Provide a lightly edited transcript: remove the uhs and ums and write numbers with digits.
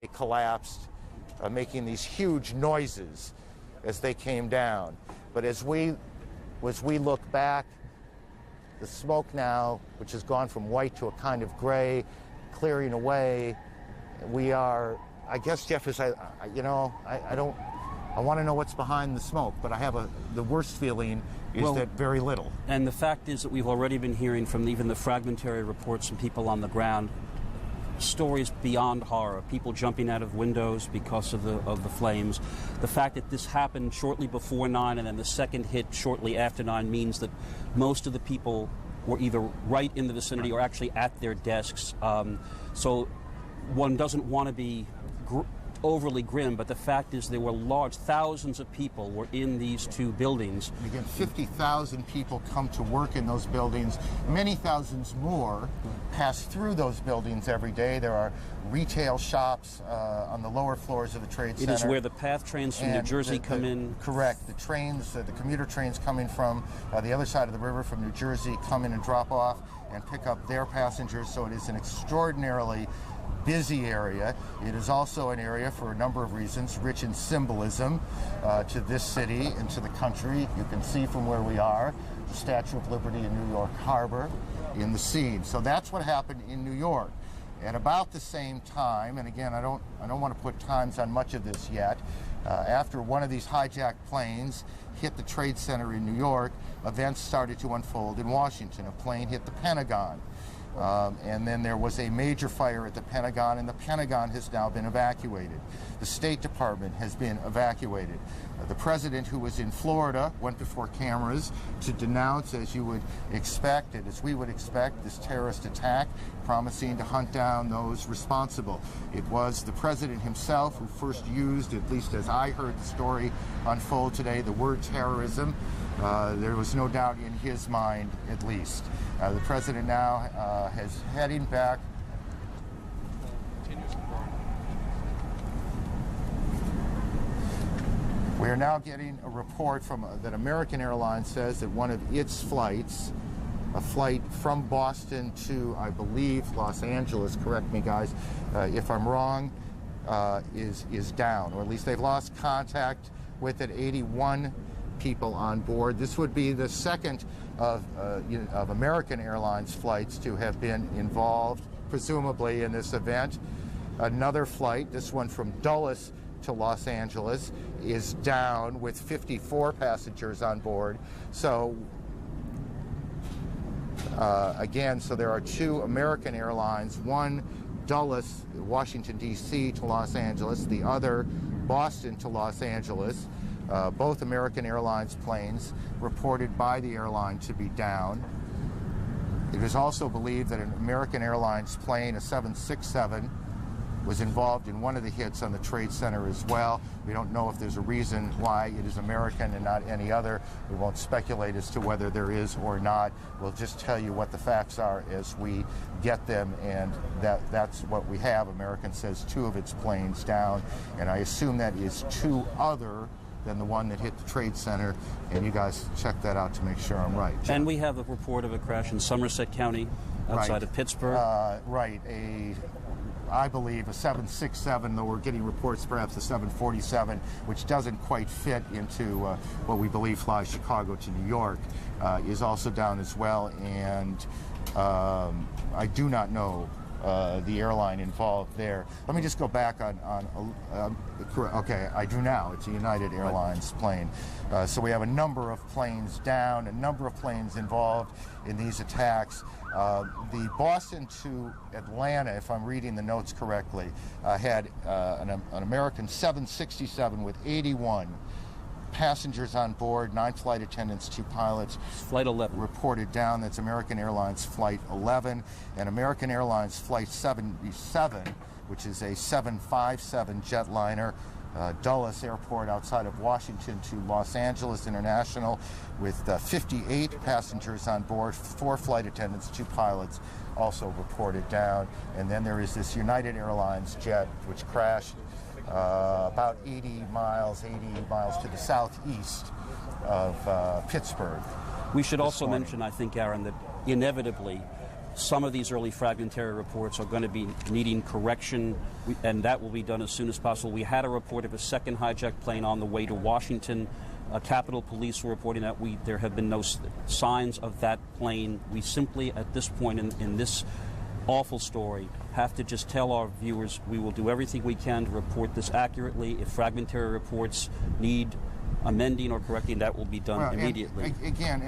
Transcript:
They collapsed, making these huge noises as they came down. But as we look back, the smoke now, which has gone from white to a kind of gray, clearing away, we are, I guess, Jeff, I want to know what's behind the smoke, but I have the worst feeling is that very little. And the fact is that we've already been hearing from even the fragmentary reports from people on the ground, stories beyond horror, people jumping out of windows because of the flames. The fact that this happened shortly before 9 and then the second hit shortly after 9 means that most of the people were either right in the vicinity or actually at their desks. So one doesn't want to be overly grim, but the fact is there were thousands of people were in these two buildings. And again, 50,000 people come to work in those buildings. Many thousands more pass through those buildings every day. There are retail shops on the lower floors of the Trade Center. It is where the PATH trains from New Jersey come in. Correct. The trains, the commuter trains coming from the other side of the river from New Jersey come in and drop off and pick up their passengers. So it is an extraordinarily busy area. It is also an area, for a number of reasons, rich in symbolism to this city and to the country. You can see from where we are the Statue of Liberty in New York Harbor in the scene. So that's what happened in New York. At about the same time, and again, I don't want to put times on much of this yet, after one of these hijacked planes hit the Trade Center in New York, events started to unfold in Washington. A plane hit the Pentagon. And then there was a major fire at the Pentagon, and the Pentagon has now been evacuated. The State Department has been evacuated. The president, who was in Florida, went before cameras to denounce, as you would expect, and as we would expect, this terrorist attack, promising to hunt down those responsible. It was the president himself who first used, at least as I heard the story unfold today, the word terrorism. There was no doubt in his mind, at least. The president now is heading back. We are now getting a report from that American Airlines says that one of its flights, a flight from Boston to, I believe, Los Angeles, correct me guys if I'm wrong, is down, or at least they've lost contact with it. 81 people on board. This would be the second of American Airlines flights to have been involved, presumably, in this event. Another flight, this one from Dulles to Los Angeles, is down with 54 passengers on board. So again, so there are two American Airlines, one Dulles, Washington, D.C. to Los Angeles, the other Boston to Los Angeles. Both American Airlines planes reported by the airline to be down. It is also believed that an American Airlines plane, a 767, was involved in one of the hits on the Trade Center as well. We don't know if there's a reason why it is American and not any other. We won't speculate as to whether there is or not. We'll just tell you what the facts are as we get them, and that's what we have. American says two of its planes down, and I assume that is two other than the one that hit the Trade Center, and you guys check that out to make sure I'm right. And we have a report of a crash in Somerset County, outside of Pittsburgh. Right, I believe a 767, though we're getting reports perhaps a 747, which doesn't quite fit into what we believe flies Chicago to New York, is also down as well, and I do not know the airline involved there. Let me just go back okay, I do now. It's a United Airlines plane. So we have a number of planes down, a number of planes involved in these attacks. The Boston to Atlanta, if I'm reading the notes correctly, had an American 767 with 81 passengers on board, 9 flight attendants, 2 pilots. Flight 11. Reported down. That's American Airlines Flight 11. And American Airlines Flight 77, which is a 757 jetliner, Dulles Airport outside of Washington to Los Angeles International, with 58 passengers on board, 4 flight attendants, 2 pilots, also reported down. And then there is this United Airlines jet, which crashed about 80 miles to the southeast of Pittsburgh. We should also mention, I think, Aaron, that inevitably Some of these early fragmentary reports are going to be needing correction, and that will be done as soon as possible. We had a report of a second hijacked plane on the way to Washington. Capitol Police were reporting that there have been no signs of that plane. We simply, at this point in this awful story, have to just tell our viewers we will do everything we can to report this accurately. If fragmentary reports need amending or correcting, that will be done immediately. Again,